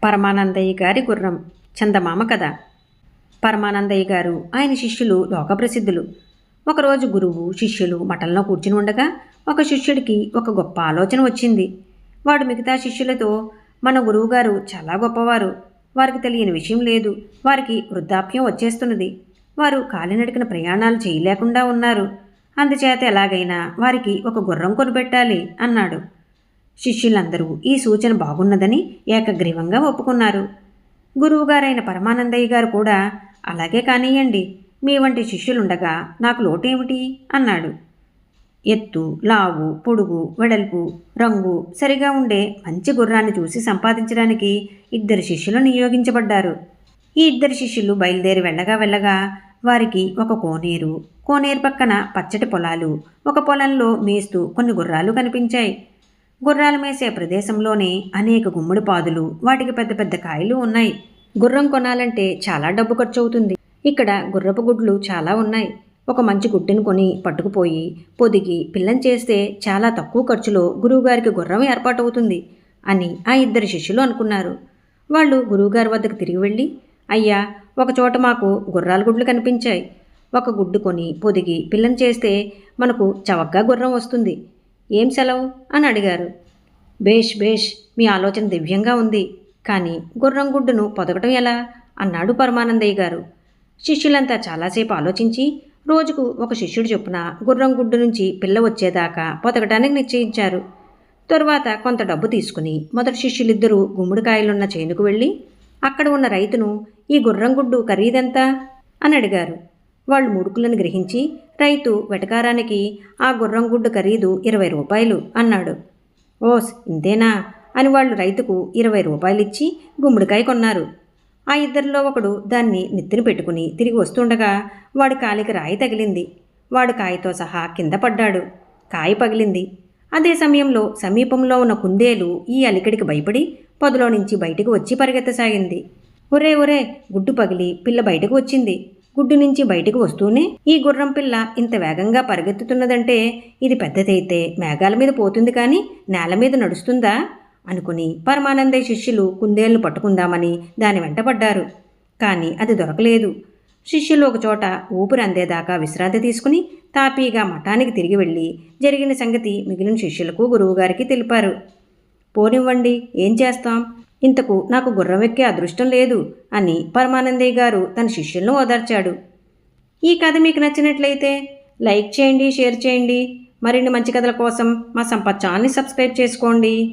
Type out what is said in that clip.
పరమానందయ్య గారి గుర్రం చందమామ కథ. పరమానందయ్య గారు ఆయన శిష్యులు లోకప్రసిద్ధులు. ఒకరోజు గురువు శిష్యులు మఠంలో కూర్చుని ఉండగా ఒక శిష్యుడికి ఒక గొప్ప ఆలోచన వచ్చింది. వాడు మిగతా శిష్యులతో, మన గురువుగారు చాలా గొప్పవారు, వారికి తెలియని విషయం లేదు, వారికి వృద్ధాప్యం వచ్చేస్తున్నది, వారు కాలినడకన ప్రయాణాలు చేయలేకుండా ఉన్నారు, అందుచేత ఎలాగైనా వారికి ఒక గుర్రం కొనిపెట్టాలి అన్నాడు. శిష్యులందరూ ఈ సూచన బాగున్నదని ఏకగ్రీవంగా ఒప్పుకున్నారు. గురువుగారైన పరమానందయ్య గారు కూడా, అలాగే కానియండి, మీ వంటి శిష్యులుండగా నాకు లోటేమిటి అన్నాడు. ఎత్తు, లావు, పొడుగు, వెడల్పు, రంగు సరిగా ఉండే మంచి గుర్రాన్ని చూసి సంపాదించడానికి 2 శిష్యులు నియోగించబడ్డారు. ఈ 2 శిష్యులు బయలుదేరి వెళ్ళగా వారికి ఒక కోనేరు పక్కన పచ్చటి పొలాలు, ఒక పొలంలో మేస్తూ కొన్ని గుర్రాలు కనిపించాయి. గుర్రాలు మేసే ప్రదేశంలోనే అనేక గుమ్మడి పాదులు, వాటికి పెద్ద పెద్ద కాయలు ఉన్నాయి. గుర్రం కొనాలంటే చాలా డబ్బు ఖర్చు అవుతుంది. ఇక్కడ గుర్రపు గుడ్లు చాలా ఉన్నాయి. ఒక మంచి గుడ్డును కొని పట్టుకుపోయి పొదిగి పిల్లని చేస్తే చాలా తక్కువ ఖర్చులో గురువుగారికి గుర్రం ఏర్పాటవుతుంది అని ఆ 2 శిష్యులు అనుకున్నారు. వాళ్ళు గురువుగారి వద్దకు తిరిగి వెళ్ళి, అయ్యా, ఒకచోట మాకు గుర్రాల గుడ్లు కనిపించాయి, ఒక గుడ్డు కొని పొదిగి పిల్లని చేస్తే మనకు చవకగా గుర్రం వస్తుంది, ఏం సెలవు అని అడిగారు. బేష్, మీ ఆలోచన దివ్యంగా ఉంది, కానీ గుర్రం గుడ్డును పొదగటం ఎలా అన్నాడు పరమానందయ్య గారు. శిష్యులంతా చాలాసేపు ఆలోచించి రోజుకు ఒక శిష్యుడు చొప్పున గుర్రం గుడ్డు నుంచి పిల్ల వచ్చేదాకా పొదగటానికి నిశ్చయించారు. తరువాత కొంత డబ్బు తీసుకుని మొదటి శిష్యులిద్దరూ గుమ్మడికాయలున్న చేనుకు వెళ్ళి అక్కడ ఉన్న రైతును, ఈ గుర్రం గుడ్డు ఖరీదెంత అని అడిగారు. వాళ్ళు మూర్ఖులను గ్రహించి, రైతు వెటకారానికి ఆ గుర్రం గుడ్డు ఖరీదు 20 రూపాయలు అన్నాడు. ఓస్, ఇంతేనా అని వాళ్ళు రైతుకు 20 రూపాయలిచ్చి గుమ్మడికాయ కొన్నారు. ఆ 2లో ఒకడు దాన్ని నెత్తిన పెట్టుకుని తిరిగి వస్తుండగా వాడి కాలికి రాయి తగిలింది. వాడు కాయతో సహా కింద పడ్డాడు. కాయ పగిలింది. అదే సమయంలో సమీపంలో ఉన్న కుందేలు ఈ అలికిడికి భయపడి పొదలో నుంచి బయటకు వచ్చి పరిగెత్తసాగింది. ఒరే, గుడ్డు పగిలి పిల్ల బయటకు వచ్చింది. గుడ్డు నుంచి బయటకు వస్తూనే ఈ గుర్రం పిల్ల ఇంత వేగంగా పరిగెత్తుతున్నదంటే ఇది పెద్దదైతే మేఘాల మీద పోతుంది, కానీ నేల మీద నడుస్తుందా అనుకుని పరమానందయ్య శిష్యులు కుందేళ్లను పట్టుకుందామని దాని వెంటపడ్డారు. కానీ అది దొరకలేదు. శిష్యులు ఒకచోట ఊపిరి అందేదాకా విశ్రాంతి తీసుకుని తాపీగా మఠానికి తిరిగి వెళ్ళి జరిగిన సంగతి మిగిలిన శిష్యులకు గురువుగారికి తెలిపారు. పోనివ్వండి, ఏం చేస్తాం, ఇంతకు నాకు గుర్రం ఎక్కే అదృష్టం లేదు అని పరమానందయ్య గారు తన శిష్యులను ఓదార్చాడు. ఈ కథ మీకు నచ్చినట్లయితే లైక్ చేయండి, షేర్ చేయండి. మరిన్ని మంచి కథల కోసం మా సంపత్ ఛానల్ని సబ్స్క్రైబ్ చేసుకోండి.